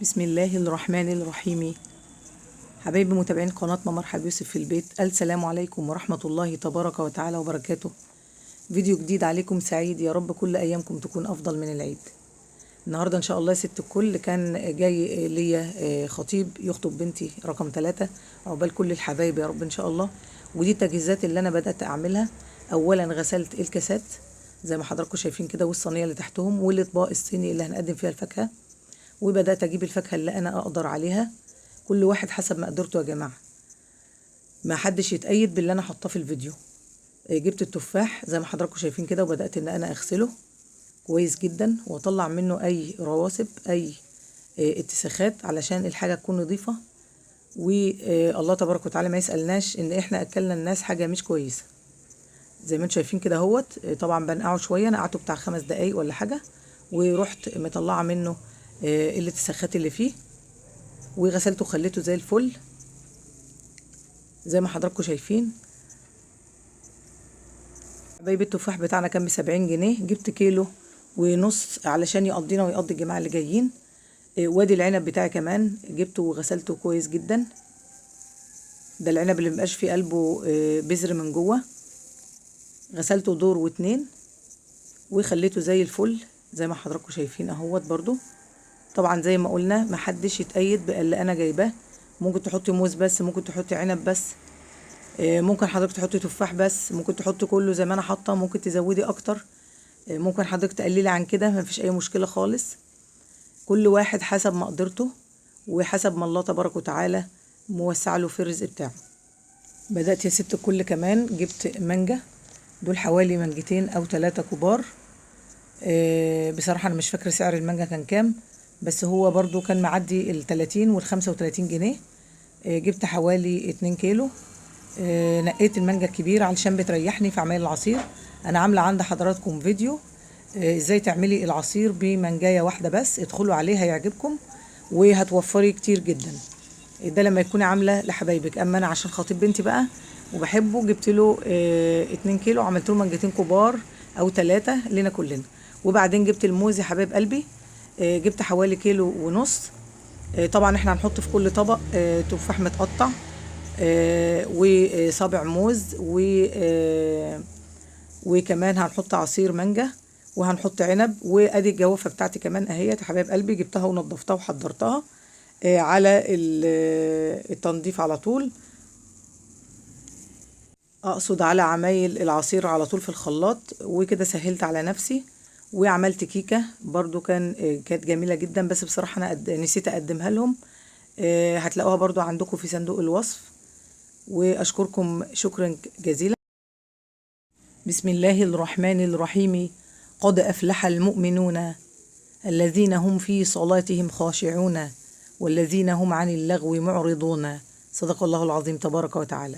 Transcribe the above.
بسم الله الرحمن الرحيم. حبايبي متابعين قناة ممر حبيب يوسف في البيت، السلام عليكم ورحمة الله تبارك وتعالى وبركاته. فيديو جديد عليكم سعيد، يا رب كل أيامكم تكون أفضل من العيد. النهاردة إن شاء الله ست الكل كان جاي ليا خطيب يخطب بنتي رقم 3، عقبال كل الحبايب يا رب إن شاء الله. ودي التجهيزات اللي أنا بدأت أعملها. أولا غسلت الكاسات زي ما حضراتكم شايفين كده، والصينية اللي تحتهم، والأطباق الصيني اللي هنقدم فيها الفاكهة. وبدأت أجيب الفاكهة اللي أنا أقدر عليها، كل واحد حسب مقدرته يا جماعة، ما حدش يتأيد باللي أنا حاطاه في الفيديو. جبت التفاح زي ما حضراتكم شايفين كده، وبدأت إن أنا أغسله كويس جدا وأطلع منه أي رواسب، أي اتساخات، علشان الحاجة تكون نظيفة، والله تبارك وتعالى ما يسألناش إن إحنا أكلنا الناس حاجة مش كويسة. زي ما انتم شايفين كده اهوت. طبعا بنقعه شوية، أنا قعدته بتاع 5 دقايق ولا حاجة، ورحت مطلعة منه الاتساخات اللي فيه، وغسلته وخليته زي الفل زي ما حضراتكم شايفين. حبايبي التفاح بتاعنا كان ب70 جنيه، جبت كيلو ونص علشان يقضينا ويقضي الجماعة اللي جايين. وادي العنب بتاعي كمان جبته وغسلته كويس جدا. ده العنب اللي مبقاش فيه قلبه بذر من جوه، غسلته دور واتنين وخليته زي الفل زي ما حضراتكم شايفين اهوت. برضو طبعا زي ما قلنا محدش يتأيد باللي انا جايباه. ممكن تحطي موز بس، ممكن تحطي عنب بس، ممكن حضرتك تحطي تفاح بس، ممكن تحطي كله زي ما انا حاطه، ممكن تزودي اكتر، ممكن حضرتك تقللي عن كده، مفيش اي مشكله خالص. كل واحد حسب مقدرته وحسب ما الله تبارك وتعالى موسع له في الرزق بتاعه. بدأت يا ست الكل كمان جبت مانجا، دول حوالي منجتين او 3 كبار. بصراحه انا مش فاكره سعر المانجا كان كام، بس هو برضو كان معدي ال30 وال35 جنيه. جبت حوالي 2 كيلو. نقيت المانجا الكبيرة علشان بتريحني في عمل العصير. انا عاملة عند حضراتكم فيديو ازاي تعملي العصير بمانجاية واحدة بس، ادخلوا عليه هيعجبكم وهتوفري كتير جدا. ده لما يكوني عاملة لحبايبك. اما انا عشان خاطب بنتي بقى وبحبه جبت له 2 كيلو، عملت له مانجتين كبار او 3 لنا كلنا. وبعدين جبت الموز يا حبايب قلبي، جبت حوالي كيلو ونص. طبعا احنا هنحط في كل طبق تفاح متقطع، وصابع موز، وكمان هنحط عصير مانجا، وهنحط عنب. وادي الجوافه بتاعتي كمان اهيت يا حبايب قلبي، جبتها ونضفتها وحضرتها على التنظيف على طول، اقصد على عمايل العصير على طول في الخلاط. وكده سهلت على نفسي. وعملت كيكه برضو كانت جميله جدا، بس بصراحه انا نسيت اقدمها لهم. هتلاقوها برضو عندكم في صندوق الوصف. واشكركم شكرا جزيلا. بسم الله الرحمن الرحيم. قد افلح المؤمنون الذين هم في صلاتهم خاشعون والذين هم عن اللغو معرضون. صدق الله العظيم تبارك وتعالى.